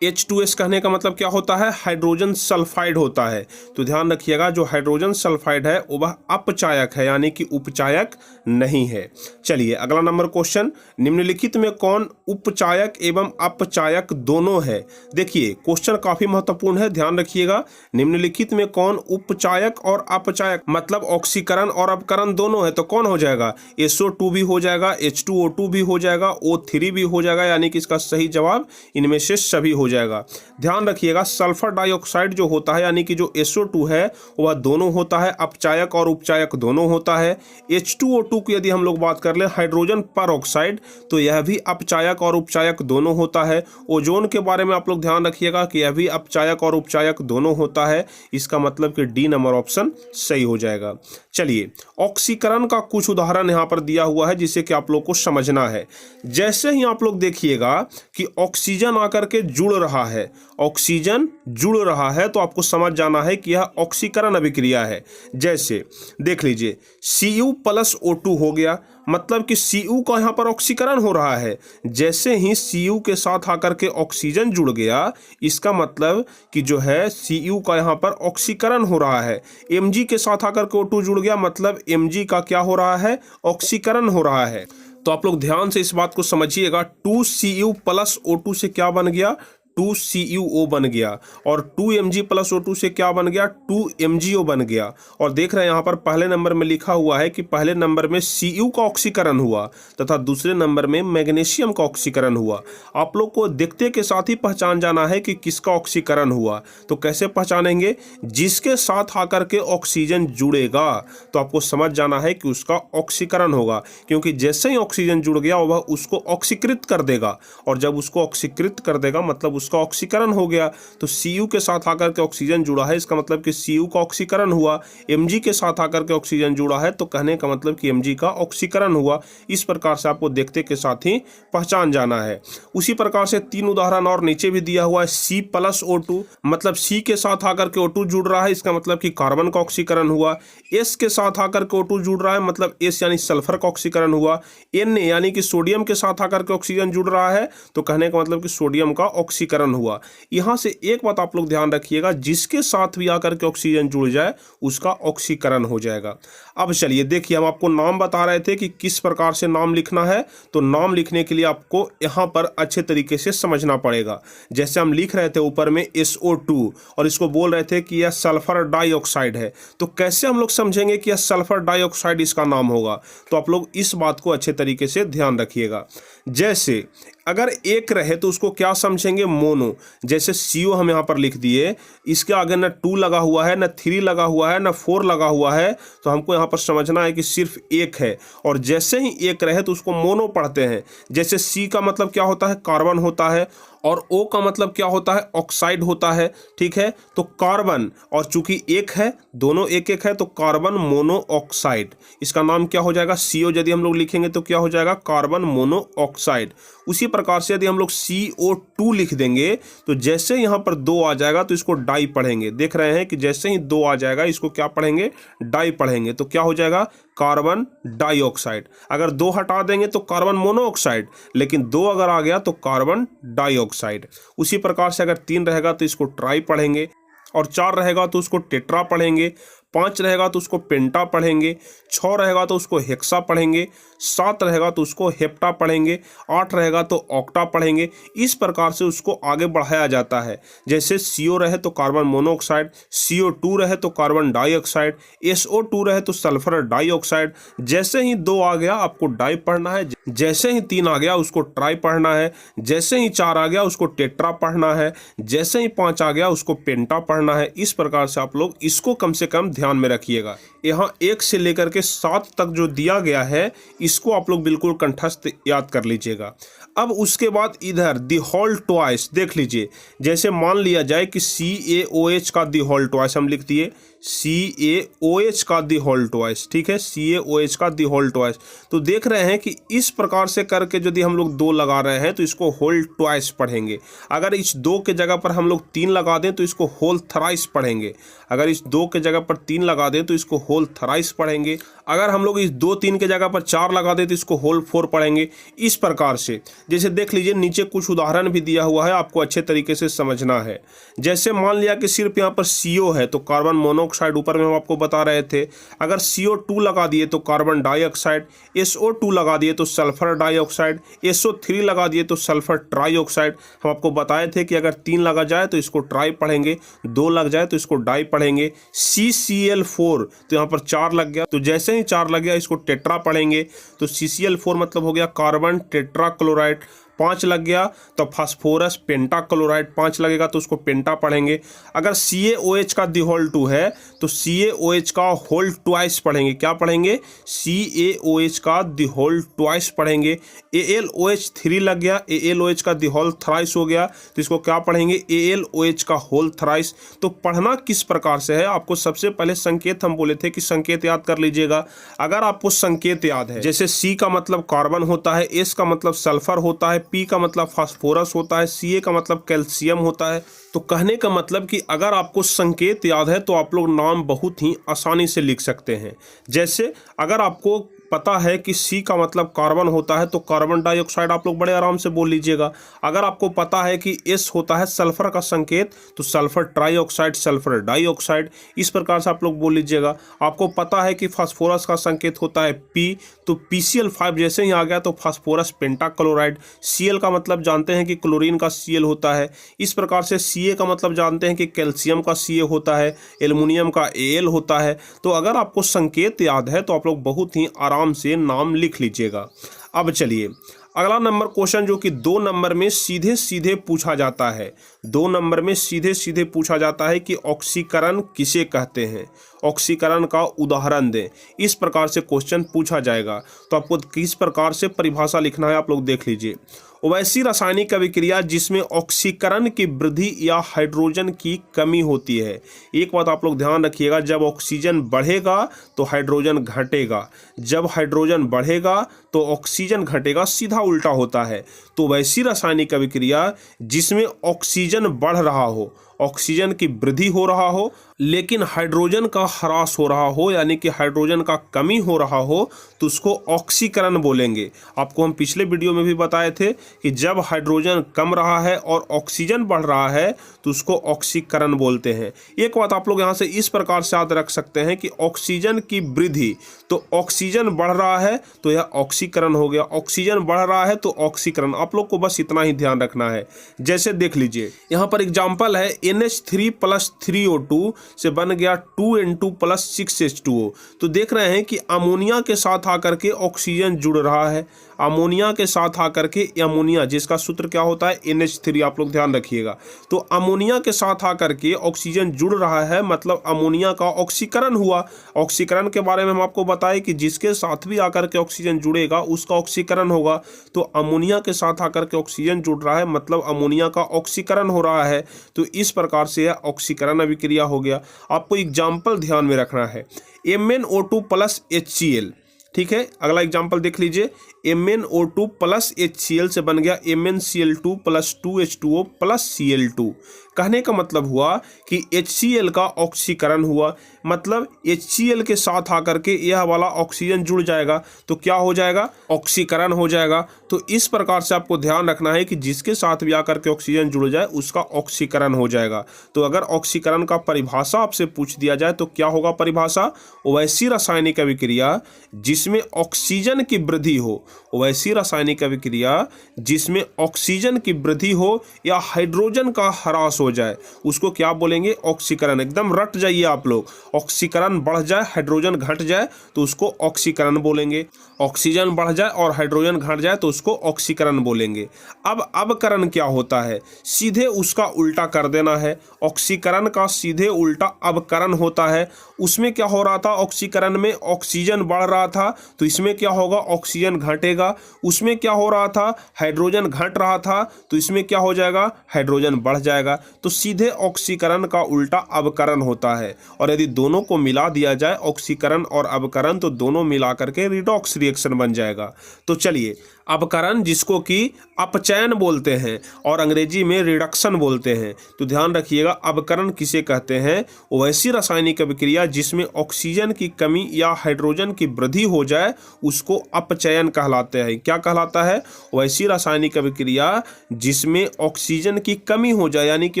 H2S कहने का मतलब क्या होता है? हाइड्रोजन सल्फाइड होता है। तो ध्यान रखिएगा, जो हाइड्रोजन सल्फाइड है वह अपचायक है, यानी कि उपचायक नहीं है। चलिए अगला नंबर क्वेश्चन, निम्नलिखित में कौन उपचायक एवं अपचायक दोनों है? देखिए क्वेश्चन काफी महत्वपूर्ण है, ध्यान रखिएगा। निम्नलिखित में कौन उपचायक और अपचायक मतलब ऑक्सीकरण और अपकरण दोनों है, तो कौन हो जाएगा? SO2 भी हो जाएगा, H2O2 भी हो जाएगा, O3 भी हो जाएगा, यानी कि इसका सही जवाब इनमें से सभी हो जाएगा। ध्यान रखिएगा, सल्फर डाइऑक्साइड जो होता है यानी कि जो SO2 है वह दोनों होता है, अपचायक और उपचायक दोनों होता है। H2O2 की यदि हम लोग बात कर ले, हाइड्रोजन पर ऑक्साइड, तो यह भी अपचायक और उपचायक दोनों होता है। ओजोन के बारे में आप लोग ध्यान रखिएगा कि यह भी अपचायक और उपचायक दोनों होता है। इसका मतलब कि D नंबर ऑप्शन सही हो जाएगा। चलिए ऑक्सीकरण का कुछ उदाहरण यहाँ पर दिया हुआ है जिसे कि आप लोग को समझना है। जैसे ही आप लोग देखिएगा कि ऑक्सीजन आकर के जुड़ रहा है, ऑक्सीजन जुड़ रहा है, तो आपको समझ जाना है कि यह ऑक्सीकरण अभिक्रिया है। जैसे देख लीजिए Cu+O2 हो गया, मतलब कि Cu का यहाँ पर ऑक्सीकरण हो रहा है। जैसे ही Cu के साथ आकर के ऑक्सीजन जुड़ गया, इसका मतलब कि जो है Cu का यहाँ पर ऑक्सीकरण हो रहा है। Mg के साथ आकर के O2 जुड़ गया, मतलब Mg का क्या हो रहा है? ऑक्सीकरण हो रहा है। तो आप लोग ध्यान से इस बात को समझिएगा, 2Cu+O2 से क्या बन गया? 2CuO बन गया। और 2Mg+O2 से क्या बन गया? 2MgO बन गया। और देख रहे हैं यहाँ पर पहले नंबर में लिखा हुआ है कि पहले नंबर में Cu का ऑक्सीकरण हुआ तथा दूसरे नंबर में मैग्नीशियम का ऑक्सीकरण हुआ। आप लोग को देखते के साथ ही पहचान जाना है कि किसका ऑक्सीकरण हुआ। तो कैसे पहचानेंगे? जिसके साथ आकर के ऑक्सीजन जुड़ेगा तो आपको समझ जाना है कि उसका ऑक्सीकरण होगा, क्योंकि जैसे ही ऑक्सीजन जुड़ गया वह उसको ऑक्सीकृत कर देगा, और जब उसको ऑक्सीकृत कर देगा मतलब उसका ऑक्सीकरण हो गया। तो Cu के साथ आकर के ऑक्सीजन जुड़ा है, इसका मतलब कि Cu का ऑक्सीकरण हुआ। Mg के साथ आकर के ऑक्सीजन जुड़ा है, तो कहने का मतलब कि Mg का ऑक्सीकरण हुआ। इस प्रकार से आपको देखते के साथ ही पहचान जाना है। उसी प्रकार से 3 उदाहरण और नीचे भी दिया हुआ है। C+O2 मतलब C के साथ आकर के O2 जुड़ रहा है, इसका मतलब कि कार्बन का ऑक्सीकरण हुआ। S के साथ आकर के O2 जुड़ रहा है, मतलब S यानी सल्फर का ऑक्सीकरण हुआ। Na यानी कि सोडियम के साथ आकर के ऑक्सीजन जुड़ रहा है, तो कहने का मतलब कि सोडियम का ऑक्सीकरण हुआ। यहां से एक बात आप लोग ध्यान रखिएगा, जिसके साथ भी आकर के ऑक्सीजन जुड़ जाए उसका ऑक्सीकरण हो जाएगा। अब चलिए देखिए, हम आपको नाम बता रहे थे कि किस प्रकार से नाम लिखना है। तो नाम लिखने के लिए आपको यहां पर अच्छे तरीके से समझना पड़ेगा। जैसे हम लिख रहे थे ऊपर में SO2 और इसको बोल रहे थे कि यह सल्फर डाइऑक्साइड है, तो कैसे हम लोग समझेंगे कि यह सल्फर डाइऑक्साइड इसका नाम होगा। तो आप लोग इस बात को अच्छे तरीके से ध्यान रखिएगा। जैसे अगर एक रहे तो उसको क्या समझेंगे, मोनो। जैसे CO हम यहाँ पर लिख दिए, इसके आगे ना 2 लगा हुआ है, ना 3 लगा हुआ है, ना 4 लगा हुआ है, तो हमको यहाँ पर समझना है कि सिर्फ एक है। और जैसे ही एक रहे तो उसको मोनो पढ़ते हैं। जैसे C का मतलब क्या होता है, कार्बन होता है, और O का मतलब क्या होता है, ऑक्साइड होता है। ठीक है, तो कार्बन, और चूंकि एक है, दोनों एक एक है, तो कार्बन मोनो ऑक्साइड, इसका नाम क्या हो जाएगा, CO। यदि हम लोग लिखेंगे तो क्या हो जाएगा, कार्बन मोनो ऑक्साइड। उसी प्रकार से यदि हम लोग CO2 लिख देंगे, तो जैसे यहाँ पर 2 आ जाएगा तो इसको डाई पढ़ेंगे। देख रहे हैं कि जैसे ही 2 आ जाएगा इसको क्या पढ़ेंगे, डाई पढ़ेंगे। तो क्या हो जाएगा, कार्बन डाइऑक्साइड। अगर 2 हटा देंगे तो कार्बन मोनोऑक्साइड, लेकिन 2 अगर आ गया तो कार्बन डाइऑक्साइड। उसी प्रकार से अगर 3 रहेगा तो इसको ट्राई पढ़ेंगे, और 4 रहेगा तो उसको टेट्रा पढ़ेंगे, 5 रहेगा तो उसको पेंटा पढ़ेंगे, 6 रहेगा तो उसको हेक्सा पढ़ेंगे, 7 रहेगा तो उसको हेप्टा पढ़ेंगे, 8 रहेगा तो ऑक्टा पढ़ेंगे। इस प्रकार से उसको आगे बढ़ाया जाता है। जैसे CO रहे तो कार्बन मोनोऑक्साइड, CO2 रहे तो कार्बन डाइऑक्साइड, SO2 रहे तो सल्फर डाइऑक्साइड। जैसे ही 2 आ गया आपको डाई पढ़ना है, जैसे ही 3 आ गया उसको ट्राई पढ़ना है, जैसे ही 4 आ गया उसको टेट्रा पढ़ना है, जैसे ही 5 आ गया उसको पेंटा पढ़ना है। इस प्रकार से आप लोग इसको कम से कम ध्यान में रखिएगा। यहाँ 1 से लेकर के 7 तक जो दिया गया है इसको आप लोग बिल्कुल कंठस्थ याद कर लीजिएगा। अब उसके बाद इधर दी होल ट्वाइस देख लीजिए। जैसे मान लिया जाए कि CaOH का दी होल ट्वाइस हम लिख दिए, CaOH का दी होल ट्वाइस। ठीक है, CaOH का दी होल ट्वाइस। तो देख रहे हैं कि इस प्रकार से करके यदि हम लोग 2 लगा रहे हैं तो इसको होल ट्वाइस पढ़ेंगे। अगर इस 2 के जगह पर हम लोग 3 लगा दें तो इसको होल थराइस पढ़ेंगे। अगर इस 2 के जगह पर 3 लगा दें तो इसको होल थराइस पढ़ेंगे। अगर हम लोग इस 2 3 के जगह पर 4 लगा दें तो इसको होल 4 पढ़ेंगे। इस प्रकार से जैसे देख लीजिए, नीचे कुछ उदाहरण भी दिया हुआ है, आपको अच्छे तरीके से समझना है। जैसे मान लिया कि सिर्फ यहाँ पर CO है तो कार्बन मोनोऑक्साइड, ऊपर में हम आपको बता रहे थे। अगर CO2 लगा दिए तो कार्बन डाइऑक्साइड, SO2 लगा दिए तो सल्फर डाइऑक्साइड, SO3 लगा दिए तो सल्फर ट्राइऑक्साइड। हम आपको बताए थे कि अगर 3 लगा जाए तो इसको ट्राई पढ़ेंगे, 2 लग जाए तो इसको डाई पढ़ेंगे। CCl4 तो यहाँ पर 4 लग गया, तो जैसे ही 4 लग गया इसको टेट्रा पढ़ेंगे। तो CCl4 मतलब हो गया कार्बन टेट्रा क्लोराइड। 5 लग गया तो फास्फोरस पेंटा क्लोराइड, 5 लगेगा तो उसको पेंटा पढ़ेंगे। अगर CaOH का दी होल 2 है तो CaOH का होल ट्वाइस पढ़ेंगे। क्या पढ़ेंगे? CaOH का दी होल ट्वाइस पढ़ेंगे। AlOH 3 लग गया, AlOH का दी होल थराइस हो गया, तो इसको क्या पढ़ेंगे? AlOH का होल थराइस। तो पढ़ना किस प्रकार से है, आपको सबसे पहले संकेत हम बोले थे कि संकेत याद कर लीजिएगा। अगर आपको संकेत याद है, जैसे C का मतलब कार्बन होता है, S का मतलब सल्फर होता है, P का मतलब फास्फोरस होता है, Ca का मतलब कैल्शियम होता है। तो कहने का मतलब कि अगर आपको संकेत याद है तो आप लोग नाम बहुत ही आसानी से लिख सकते हैं। जैसे अगर आपको पता है कि C का मतलब कार्बन होता है तो कार्बन डाइऑक्साइड आप लोग बड़े आराम से बोल लीजिएगा। अगर आपको पता है कि S होता है सल्फर का संकेत तो सल्फर ट्राइऑक्साइड, सल्फर डाइऑक्साइड, इस प्रकार से आप लोग बोल लीजिएगा। आपको पता है कि फास्फोरस का संकेत होता है P, तो PCl5 जैसे ही आ गया तो फास्फोरस पेंटाक्लोराइड। Cl का मतलब जानते हैं कि क्लोरीन का Cl होता है। इस प्रकार से Ca का मतलब जानते हैं कि कैल्शियम का Ca होता है, एल्युमिनियम का Al होता है। तो अगर आपको संकेत याद है तो आप लोग बहुत ही आराम से नाम लिख लीजिएगा। अब चलिए अगला नंबर क्वेश्चन जो कि 2 नंबर में सीधे सीधे पूछा जाता है। 2 नंबर में सीधे सीधे पूछा जाता है कि ऑक्सीकरण किसे कहते हैं, ऑक्सीकरण का उदाहरण दें। इस प्रकार से क्वेश्चन पूछा जाएगा। तो आपको किस प्रकार से परिभाषा लिखना है आप लोग देख लीजिए। वैसी रासायनिक अभिक्रिया जिसमें ऑक्सीकरण की वृद्धि या हाइड्रोजन की कमी होती है। एक बात आप लोग ध्यान रखिएगा, जब ऑक्सीजन बढ़ेगा तो हाइड्रोजन घटेगा, जब हाइड्रोजन बढ़ेगा तो ऑक्सीजन घटेगा, सीधा उल्टा होता है। तो वैसी रासायनिक अभिक्रिया जिसमें ऑक्सीजन बढ़ रहा हो, ऑक्सीजन की वृद्धि हो रहा हो, लेकिन हाइड्रोजन का ह्रास हो रहा हो, यानी कि हाइड्रोजन का कमी हो रहा हो, तो उसको ऑक्सीकरण बोलेंगे। आपको हम पिछले वीडियो में भी बताए थे कि जब हाइड्रोजन कम रहा है और ऑक्सीजन बढ़ रहा है तो उसको ऑक्सीकरण बोलते हैं। एक बात आप लोग यहाँ से इस प्रकार से याद रख सकते हैं कि ऑक्सीजन की वृद्धि, तो ऑक्सीजन बढ़ रहा है तो यह ऑक्सीकरण हो गया, ऑक्सीजन बढ़ रहा है तो ऑक्सीकरण। आप लोग को बस इतना ही ध्यान रखना है। जैसे देख लीजिए यहाँ पर एग्जाम्पल है, NH3+3O2 से बन गया 2N2+6H2O। तो देख रहे हैं कि अमोनिया के साथ आकर के ऑक्सीजन जुड़ रहा है, अमोनिया के साथ आकर के अमोनिया, जिसका सूत्र क्या होता है NH3, आप लोग ध्यान रखिएगा। तो अमोनिया के साथ आकर के ऑक्सीजन जुड़ रहा है, मतलब अमोनिया का ऑक्सीकरण हुआ। ऑक्सीकरण के बारे में हम आपको बताएं कि जिसके साथ भी आकर के ऑक्सीजन जुड़ेगा उसका ऑक्सीकरण होगा। तो अमोनिया के साथ आकर के ऑक्सीजन जुड़ रहा है, मतलब अमोनिया का ऑक्सीकरण हो रहा है। तो इस प्रकार से यह ऑक्सीकरण अभिक्रिया हो गया। आपको एग्जाम्पल ध्यान में रखना है, MnO2+HCl। ठीक है, अगला एग्जाम्पल देख लीजिए, MnO2+HCl से बन गया MnCl2+2H2O+Cl2। कहने का मतलब हुआ कि HCl का ऑक्सीकरण हुआ, मतलब HCl के साथ आकर के यह वाला ऑक्सीजन जुड़ जाएगा तो क्या हो जाएगा, ऑक्सीकरण हो जाएगा। तो इस प्रकार से आपको ध्यान रखना है कि जिसके साथ भी आकर के ऑक्सीजन जुड़ जाए उसका ऑक्सीकरण हो जाएगा। तो अगर ऑक्सीकरण का परिभाषा आपसे पूछ दिया जाए तो क्या होगा परिभाषा, वैसी रासायनिक अभिक्रिया जिसमें ऑक्सीजन की वृद्धि हो, वैसी रासायनिक अभिक्रिया जिसमें ऑक्सीजन की वृद्धि हो या हाइड्रोजन का ह्रास हो जाए, उसको क्या बोलेंगे, ऑक्सीकरण। एकदम रट जाइए आप लोग, ऑक्सीकरण बढ़ जाए हाइड्रोजन घट जाए तो उसको ऑक्सीकरण बोलेंगे, ऑक्सीजन बढ़ जाए और हाइड्रोजन घट जाए तो उसको ऑक्सीकरण बोलेंगे। अब अवकरण क्या होता है, सीधे उसका उल्टा कर देना है। ऑक्सीकरण का सीधे उल्टा अवकरण होता है। उसमें क्या हो रहा था, ऑक्सीकरण में ऑक्सीजन बढ़ रहा था तो इसमें क्या होगा, ऑक्सीजन घटेगा। उसमें क्या हो रहा था, हाइड्रोजन घट रहा था तो इसमें क्या हो जाएगा, हाइड्रोजन बढ़ जाएगा। तो सीधे ऑक्सीकरण का उल्टा अवकरण होता है। और यदि दोनों को मिला दिया जाए, ऑक्सीकरण और अवकरण, तो दोनों मिलाकर के रिडॉक्स रिएक्शन बन जाएगा। तो चलिए, अवकरण जिसको कि अपचयन बोलते हैं और अंग्रेजी में रिडक्शन बोलते हैं, तो ध्यान रखिएगा अवकरण किसे कहते हैं, वैसी रासायनिक अभिक्रिया जिसमें ऑक्सीजन की कमी या हाइड्रोजन की वृद्धि हो जाए उसको अपचयन कहलाते हैं। क्या कहलाता है, वैसी रासायनिक अभिक्रिया जिसमें ऑक्सीजन की कमी हो जाए, यानी कि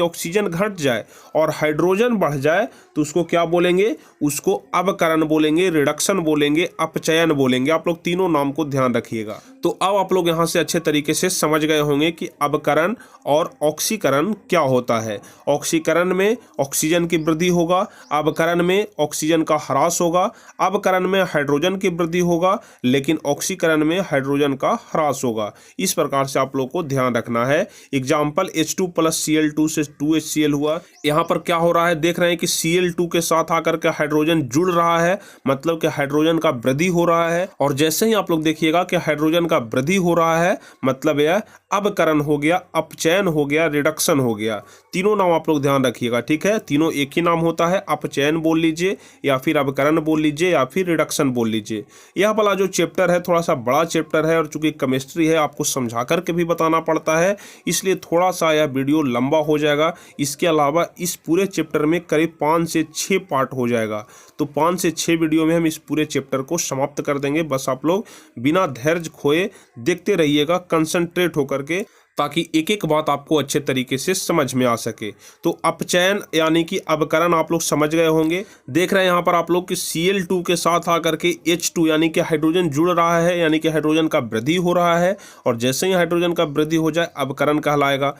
ऑक्सीजन घट जाए और हाइड्रोजन बढ़ जाए तो उसको क्या बोलेंगे, उसको अवकरण बोलेंगे, रिडक्शन बोलेंगे, अपचयन बोलेंगे। आप लोग तीनों नाम को ध्यान रखिएगा। तो अब आप लोग यहाँ से अच्छे तरीके से समझ गए होंगे कि अवकरण और ऑक्सीकरण क्या होता है। ऑक्सीकरण में ऑक्सीजन की वृद्धि होगा, अवकरण में ऑक्सीजन का ह्रास होगा, अवकरण में हाइड्रोजन की वृद्धि होगा, लेकिन ऑक्सीकरण में हाइड्रोजन का ह्रास होगा। इस प्रकार से आप लोग को ध्यान रखना है। एग्जाम्पल H2+Cl2 से 2HCl हुआ। यहाँ पर क्या हो रहा है, देख रहे हैं कि Cl2 के साथ आकर के हाइड्रोजन जुड़ रहा है, मतलब कि हाइड्रोजन का वृद्धि हो रहा है। और जैसे ही आप लोग देखिएगा कि हाइड्रोजन का वृद्धि हो रहा है, मतलब यह अवकरण हो गया, अपचयन हो गया, रिडक्शन हो गया। तीनों नाम आप लोग ध्यान रखिएगा, ठीक है। तीनों एक ही नाम होता है, अपचयन बोल लीजिए या फिर अवकरण बोल लीजिए या फिर रिडक्शन बोल लीजिए। यह वाला जो चैप्टर है थोड़ा सा बड़ा चैप्टर है और चूंकि केमिस्ट्री है आपको समझा करके भी बताना पड़ता है, इसलिए थोड़ा सा यह वीडियो लंबा हो जाएगा। इसके अलावा इस पूरे चैप्टर में करीब 5 से 6 पार्ट हो जाएगा। तो 5 से 6 वीडियो में हम इस पूरे चैप्टर को समाप्त कर देंगे। बस आप लोग बिना धैर्य खोए देखते रहिएगा, कंसंट्रेट होकर के, ताकि एक एक बात आपको अच्छे तरीके से समझ में आ सके। तो अपचयन यानी कि अवकरण आप लोग समझ गए होंगे। देख रहे हैं यहाँ पर आप लोग कि Cl2 के साथ आकर के H2 यानी कि हाइड्रोजन जुड़ रहा है, यानी कि हाइड्रोजन का वृद्धि हो रहा है। और जैसे ही हाइड्रोजन का वृद्धि हो जाए अवकरण कहलाएगा।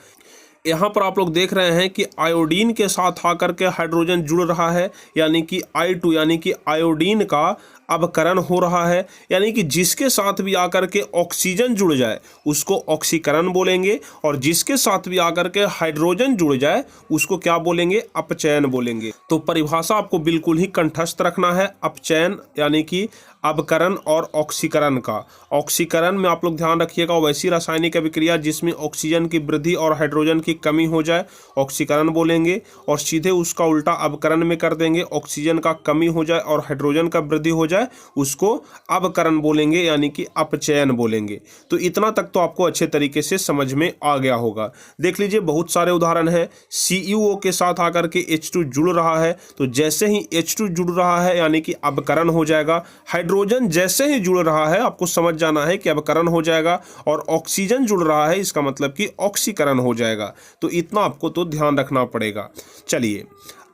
यहाँ पर आप लोग देख रहे हैं कि आयोडीन के साथ आकर के हाइड्रोजन जुड़ रहा है, यानी कि I2 यानी कि आयोडीन का अवकरण हो रहा है, यानी कि जिसके साथ भी आकर के ऑक्सीजन जुड़ जाए उसको ऑक्सीकरण बोलेंगे और जिसके साथ भी आकर के हाइड्रोजन जुड़ जाए उसको क्या बोलेंगे, अपचयन बोलेंगे। तो परिभाषा आपको बिल्कुल ही कंठस्थ रखना है। अपचयन यानी कि अवकरण और ऑक्सीकरण का। ऑक्सीकरण में आप लोग ध्यान रखिएगा वैसी रासायनिक अभिक्रिया जिसमें ऑक्सीजन की वृद्धि और हाइड्रोजन की कमी हो जाए, ऑक्सीकरण बोलेंगे। और सीधे उसका उल्टा अवकरण में कर देंगे, ऑक्सीजन का कमी हो जाए और हाइड्रोजन का वृद्धि हो जाए, उसको अवकरण बोलेंगे यानी कि अपचयन बोलेंगे। तो इतना तक तो आपको अच्छे तरीके से समझ में आ गया होगा। देख लीजिए बहुत सारे उदाहरण है। CuO के साथ आकर के H2 जुड़ रहा है, तो जैसे ही H2 जुड़ रहा है यानी कि अवकरण हो जाएगा। हाइड्रोजन जैसे ही जुड़ रहा है आपको समझ जाना है कि अवकरण हो जाएगा, और ऑक्सीजन जुड़ रहा है इसका मतलब कि ऑक्सीकरण हो जाएगा। तो इतना आपको तो ध्यान रखना पड़ेगा। चलिए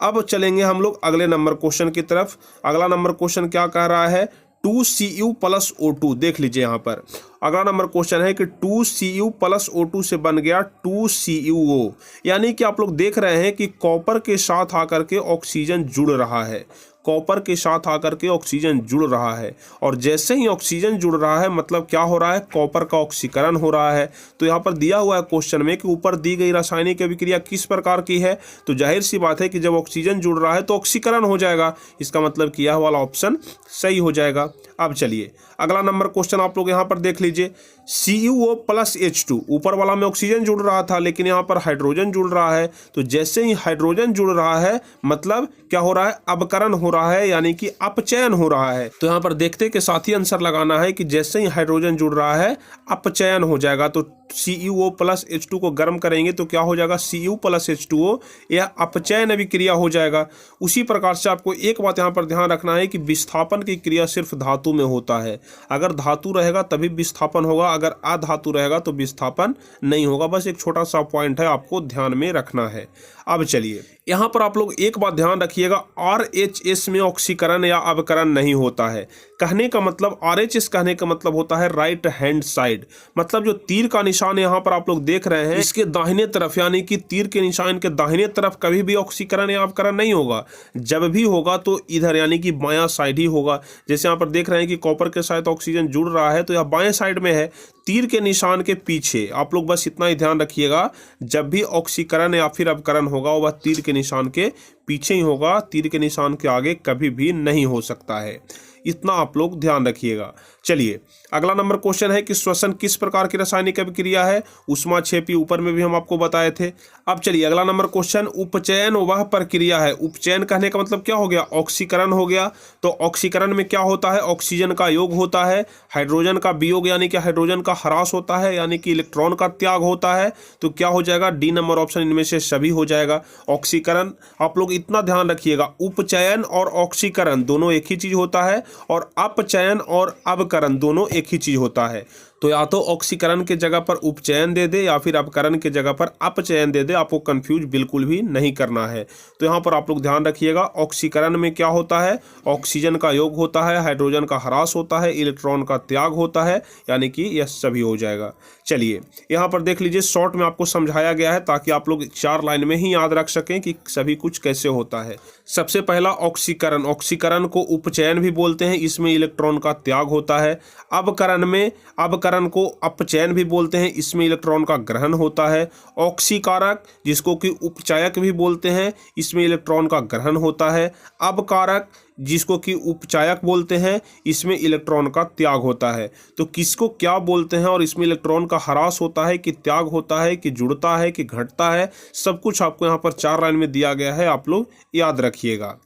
अब चलेंगे हम लोग अगले नंबर क्वेश्चन की तरफ। अगला नंबर क्वेश्चन क्या कह रहा है, 2Cu + O2। देख लीजिए यहाँ पर अगला नंबर क्वेश्चन है कि 2Cu + O2 से बन गया 2CuO, यानी कि आप लोग देख रहे हैं कि कॉपर के साथ आकर के ऑक्सीजन जुड़ रहा है, कॉपर के साथ आकर के ऑक्सीजन जुड़ रहा है। और जैसे ही ऑक्सीजन जुड़ रहा है मतलब क्या हो रहा है, कॉपर का ऑक्सीकरण हो रहा है। तो यहाँ पर दिया हुआ है क्वेश्चन में कि ऊपर दी गई रासायनिक अभिक्रिया किस प्रकार की है, तो जाहिर सी बात है कि जब ऑक्सीजन जुड़ रहा है तो ऑक्सीकरण हो जाएगा। इसका मतलब कि यह वाला ऑप्शन सही हो जाएगा। अब चलिए अगला नंबर क्वेश्चन आप लोग यहाँ पर देख लीजिए, CuO + H2। ऊपर वाला में ऑक्सीजन जुड़ रहा था लेकिन यहाँ पर हाइड्रोजन जुड़ रहा है, तो जैसे ही हाइड्रोजन जुड़ रहा है मतलब क्या हो रहा है, अवकरण हो रहा है यानी कि अपचयन हो रहा है। तो यहाँ पर देखते के साथ ही आंसर लगाना है कि जैसे ही हाइड्रोजन जुड़ रहा है अपचयन हो जाएगा। तो CuO + H2 को गर्म करेंगे तो क्या हो जाएगा, Cu + H2O, यह अपचयन अभिक्रिया हो जाएगा। उसी प्रकार से आपको एक बात यहाँ पर ध्यान रखना है कि विस्थापन की क्रिया सिर्फ धातु में होता है। अगर धातु रहेगा तभी विस्थापन होगा, अगर अधातु रहेगा तो विस्थापन नहीं होगा। बस एक छोटा सा पॉइंट है, आपको ध्यान में रखना है। अब चलिए यहाँ पर आप लोग एक बात ध्यान रखिएगा, RHS में ऑक्सीकरण या अवकरण नहीं होता है। कहने का मतलब RHS कहने का मतलब होता है राइट हैंड साइड, मतलब जो तीर का निशान यहाँ पर आप लोग देख रहे हैं इसके दाहिने तरफ, यानी कि तीर के निशान के दाहिने तरफ कभी भी ऑक्सीकरण या अवकरण नहीं होगा। जब भी होगा तो इधर यानी कि बायां साइड ही होगा। जैसे यहाँ पर देख रहे हैं कि कॉपर के साथ ऑक्सीजन जुड़ रहा है तो यह बाएं साइड में है, तीर के निशान के पीछे। आप लोग बस इतना ही ध्यान रखिएगा, जब भी ऑक्सीकरण या फिर अवकरण होगा वह तीर के निशान के पीछे ही होगा, तीर के निशान के आगे कभी भी नहीं हो सकता है। इतना आप लोग ध्यान रखिएगा। चलिए अगला नंबर क्वेश्चन है कि श्वसन किस प्रकार की रासायनिक अभिक्रिया है, ऊष्माक्षेपी, ऊपर में भी हम आपको बताए थे। अब चलिए अगला नंबर क्वेश्चन, उपचयन वह प्रक्रिया है। उपचयन कहने का मतलब क्या हो गया, ऑक्सीकरण हो गया। तो ऑक्सीकरण में क्या होता है, ऑक्सीजन का योग होता है, हाइड्रोजन का वियोग यानी कि हाइड्रोजन का ह्रास होता है, यानी कि इलेक्ट्रॉन का त्याग होता है। तो क्या हो जाएगा, डी नंबर ऑप्शन इनमें से सभी हो जाएगा। ऑक्सीकरण आप लोग इतना ध्यान रखिएगा, उपचयन और ऑक्सीकरण दोनों एक ही चीज होता है, और अपचयन और अवकरण दोनों एक ही चीज होता है। तो या तो ऑक्सीकरण के जगह पर उपचयन दे दे या फिर अवकरण के जगह पर अपचयन दे दे, आपको कंफ्यूज बिल्कुल भी नहीं करना है। तो यहाँ पर आप लोग ध्यान रखिएगा, ऑक्सीकरण में क्या होता है, ऑक्सीजन का योग होता है, हाइड्रोजन का ह्रास होता है, इलेक्ट्रॉन का त्याग होता है, यानी कि यह सभी हो जाएगा। चलिए यहाँ पर देख लीजिए, शॉर्ट में आपको समझाया गया है ताकि आप लोग 4 लाइन में ही याद रख सकें कि सभी कुछ कैसे होता है। सबसे पहला ऑक्सीकरण, ऑक्सीकरण को उपचयन भी बोलते हैं, इसमें इलेक्ट्रॉन का त्याग होता है। अवकरण को अपचयन भी बोलते हैं, इसमें इलेक्ट्रॉन का ग्रहण होता है। ऑक्सीकारक जिसको कि उपचायक भी बोलते हैं, इसमें इलेक्ट्रॉन का ग्रहण होता है। अवकारक जिसको कि उपचायक बोलते हैं, इसमें इलेक्ट्रॉन का त्याग होता है। तो किसको क्या बोलते हैं और इसमें इलेक्ट्रॉन का ह्रास होता है कि त्याग होता है कि जुड़ता है कि घटता है, सब कुछ आपको यहाँ पर 4 लाइन में दिया गया है, आप लोग याद रखिएगा।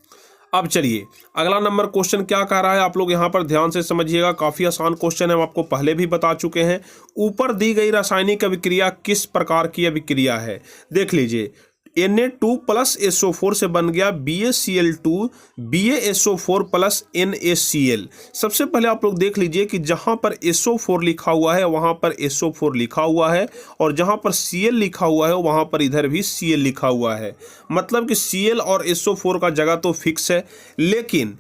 अब चलिए अगला नंबर क्वेश्चन क्या कह रहा है, आप लोग यहाँ पर ध्यान से समझिएगा, काफ़ी आसान क्वेश्चन है, हम आपको पहले भी बता चुके हैं। ऊपर दी गई रासायनिक अभिक्रिया किस प्रकार की अभिक्रिया है, देख लीजिए। Na2 + SO4 से बन गया BaCl2 BaSO4 + NaCl। सबसे पहले आप लोग देख लीजिए कि जहां पर SO4 लिखा हुआ है वहां पर SO4 लिखा हुआ है, और जहां पर Cl लिखा हुआ है वहां पर इधर भी Cl लिखा हुआ है। मतलब कि Cl और SO4 का जगह तो फिक्स है, लेकिन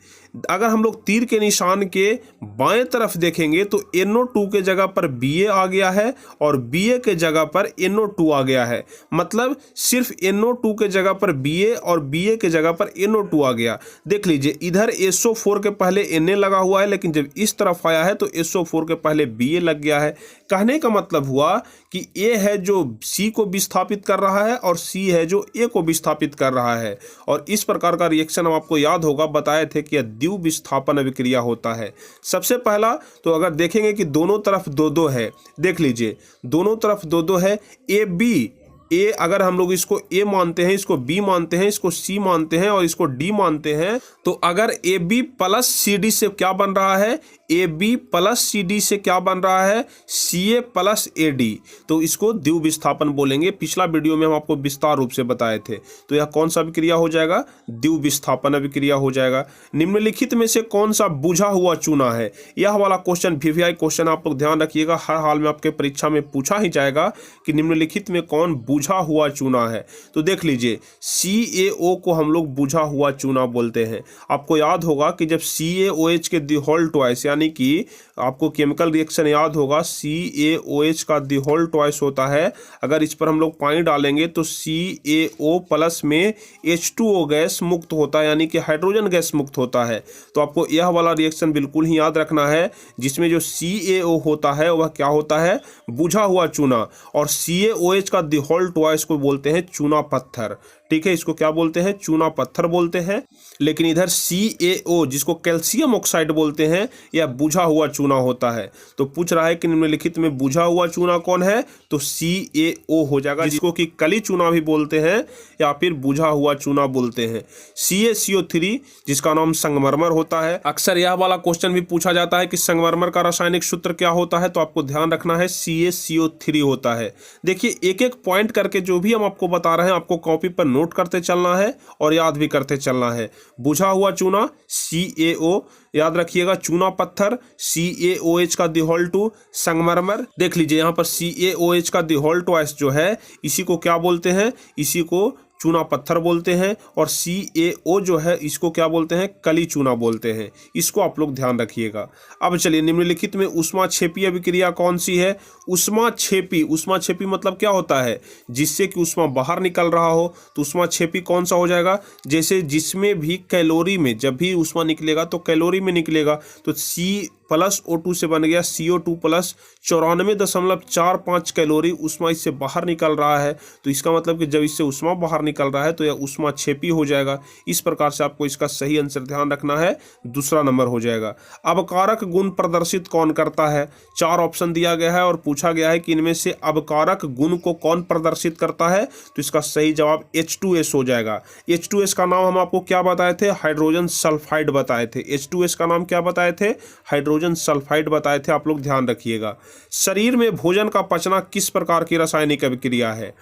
अगर हम लोग तीर के निशान के बाएं तरफ देखेंगे तो NO2 के जगह पर Ba आ गया है और Ba के जगह पर NO2 आ गया है। मतलब सिर्फ NO2 के जगह पर Ba और Ba के जगह पर NO2 आ गया। देख लीजिए इधर SO4 के पहले Na लगा हुआ है, लेकिन जब इस तरफ आया है तो SO4 के पहले Ba लग गया है। कहने का मतलब हुआ कि A है जो C को विस्थापित कर रहा है और C है जो A को विस्थापित कर रहा है। और इस प्रकार का रिएक्शन हम आपको याद होगा बताए थे कि द्विव विस्थापन अभिक्रिया होता है। सबसे पहला तो अगर देखेंगे कि दोनों तरफ दो दो है, देख लीजिए दोनों तरफ दो दो है, ए बी, ए अगर हम लोग इसको ए मानते हैं, इसको बी मानते हैं, इसको सी मानते हैं और इसको डी मानते हैं, तो अगर A B plus C D से क्या बन रहा है, A B plus C D से क्या बन रहा है, सी ए प्लस ए डी, तो इसको द्विव विस्थापन बोलेंगे। पिछला वीडियो में हम आपको विस्तार रूप से बताए थे। तो यह कौन सा अभिक्रिया हो जाएगा, द्विव विस्थापन अभिक्रिया हो जाएगा। निम्नलिखित में से कौन सा बुझा हुआ चूना है, यह वाला क्वेश्चन वीवीआई क्वेश्चन आप लोग ध्यान रखिएगा, हर हाल में आपके परीक्षा में पूछा ही जाएगा कि निम्नलिखित में कौन बुझा हुआ चूना है। तो देख लीजिए CaO को हम लोग बुझा हुआ चूना बोलते हैं। आपको याद होगा कि जब CaOH के दिहोल ट्वाइस, यानी कि आपको केमिकल रिएक्शन याद होगा, CaOH का दिहोल ट्वाइस होता है, अगर इस पर हम लोग पानी डालेंगे तो CaO प्लस में H2O गैस मुक्त होता है, यानी कि हाइड्रोजन गैस मुक्त होता है। तो आपको यह वाला रिएक्शन बिल्कुल ही याद रखना है, जिसमें जो CaO होता है वह क्या होता है, बुझा हुआ चूना, और CaOH का दिहोल ट्वाइस को बोलते हैं चूना पत्थर। ठीक है, इसको क्या बोलते हैं, चूना पत्थर बोलते हैं। लेकिन इधर CaO जिसको कैल्शियम ऑक्साइड बोलते हैं, यह बुझा हुआ चूना होता है। तो पूछ रहा है कि निम्नलिखित में बुझा हुआ चूना कौन है, तो CaO हो जाएगा, जिसको कि कली चूना भी बोलते हैं या फिर बुझा हुआ चूना बोलते हैं। CaCO3 जिसका नाम संगमरमर होता है। अक्सर यह वाला क्वेश्चन भी पूछा जाता है कि संगमरमर का रासायनिक सूत्र क्या होता है, तो आपको ध्यान रखना है CaCO3 होता है। देखिए एक एक पॉइंट करके जो भी हम आपको बता रहे हैं, आपको कॉपी पर नोट करते चलना है और याद भी करते चलना है। बुझा हुआ चूना CaO याद रखिएगा, चूना पत्थर CaOH का दिहोल टू संगमरमर। देख लीजिए यहाँ पर CaOH का दिहोल ट्वाइस जो है, इसी को क्या बोलते हैं, इसी को चूना पत्थर बोलते हैं, और CaO जो है इसको क्या बोलते हैं, कली चूना बोलते हैं। इसको आप लोग ध्यान रखिएगा। अब चलिए निम्नलिखित में ऊष्माक्षेपी अभिक्रिया कौन सी है। ऊष्माक्षेपी, ऊष्माक्षेपी मतलब क्या होता है, जिससे कि ऊष्मा बाहर निकल रहा हो, तो ऊष्माक्षेपी कौन सा हो जाएगा, जैसे जिसमें भी कैलोरी में, जब भी ऊष्मा निकलेगा तो कैलोरी में निकलेगा, तो C+O2 से बन गया CO2 प्लस 94.45 कैलोरी ऊष्मा इससे बाहर निकल रहा है। तो इसका मतलब कि जब इससे ऊष्मा बाहर निकल रहा है तो यह ऊष्माक्षेपी हो जाएगा। इस प्रकार से आपको इसका सही आंसर ध्यान रखना है, दूसरा नंबर हो जाएगा। अबकारक गुण प्रदर्शित कौन करता है, 4 ऑप्शन दिया गया है और पूछा गया है कि इनमें से अबकारक गुण को कौन प्रदर्शित करता है, तो इसका सही जवाब H2S हो जाएगा। H2S का नाम हम आपको क्या बताए थे, हाइड्रोजन सल्फाइड बताए थे। H2S का नाम क्या बताए थे, हाइड्रोजन सल्फाइड बताए थे। आप लोग ध्यान रखिएगा। शरीर में भोजन का पचना किस प्रकार की रासायनिक अभिक्रिया है,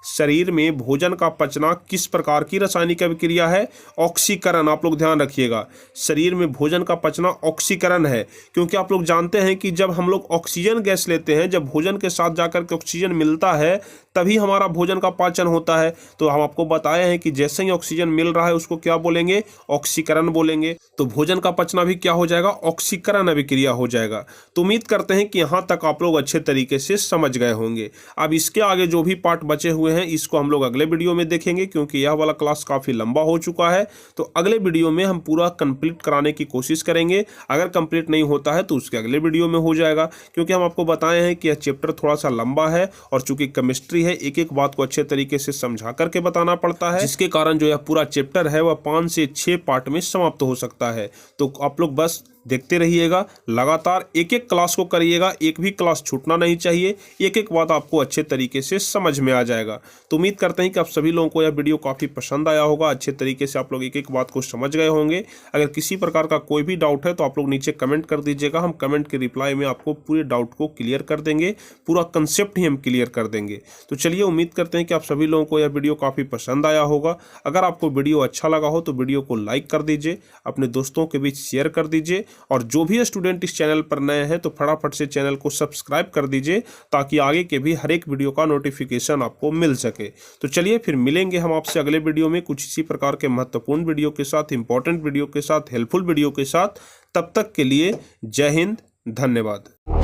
शरीर में भोजन का पचना किस प्रकार की रासायनिक अभिक्रिया है, ऑक्सीकरण। आप लोग ध्यान रखिएगा, शरीर में भोजन का पचना ऑक्सीकरण है, क्योंकि आप लोग जानते हैं कि जब हम लोग ऑक्सीजन गैस लेते हैं, जब भोजन के साथ जाकर के ऑक्सीजन मिलता है तभी हमारा भोजन का पाचन होता है। तो हम आपको बताए हैं कि जैसे ही ऑक्सीजन मिल रहा है उसको क्या बोलेंगे, ऑक्सीकरण बोलेंगे। तो भोजन का पचना भी क्या हो जाएगा, ऑक्सीकरण अभिक्रिया हो जाएगा। तो उम्मीद करते हैं कि यहाँ तक आप लोग अच्छे तरीके से समझ गए होंगे। अब इसके आगे जो भी पार्ट बचे हुए हैं इसको हम लोग अगले वीडियो में देखेंगे, क्योंकि यह वाला क्लास काफ़ी लंबा हो चुका है। तो अगले वीडियो में हम पूरा कंप्लीट कराने की कोशिश करेंगे। अगर कंप्लीट नहीं होता है तो उसके अगले वीडियो में हो जाएगा, क्योंकि हम आपको बताए हैं कि यह चैप्टर थोड़ा सा लंबा है और चूंकि केमिस्ट्री है, एक एक बात को अच्छे तरीके से समझा करके बताना पड़ता है, जिसके कारण जो यह पूरा चैप्टर है वह 5 से 6 पार्ट में समाप्त हो सकता है। तो आप लोग बस देखते रहिएगा, लगातार एक एक क्लास को करिएगा, एक भी क्लास छूटना नहीं चाहिए, एक एक बात आपको अच्छे तरीके से समझ में आ जाएगा। तो उम्मीद करते हैं कि आप सभी लोगों को यह वीडियो काफ़ी पसंद आया होगा, अच्छे तरीके से आप लोग एक एक बात को समझ गए होंगे। अगर किसी प्रकार का कोई भी डाउट है तो आप लोग नीचे कमेंट कर दीजिएगा, हम कमेंट के रिप्लाई में आपको पूरे डाउट को क्लियर कर देंगे, पूरा कंसेप्ट ही हम क्लियर कर देंगे। तो चलिए, उम्मीद करते हैं कि आप सभी लोगों को यह वीडियो काफ़ी पसंद आया होगा। अगर आपको वीडियो अच्छा लगा हो तो वीडियो को लाइक कर दीजिए, अपने दोस्तों के बीच शेयर कर दीजिए, और जो भी स्टूडेंट इस चैनल पर नए हैं तो फटाफट से चैनल को सब्सक्राइब कर दीजिए, ताकि आगे के भी हर एक वीडियो का नोटिफिकेशन आपको मिल सके। तो चलिए फिर मिलेंगे हम आपसे अगले वीडियो में कुछ इसी प्रकार के महत्वपूर्ण वीडियो के साथ, इंपॉर्टेंट वीडियो के साथ, हेल्पफुल वीडियो के साथ। तब तक के लिए जय हिंद, धन्यवाद।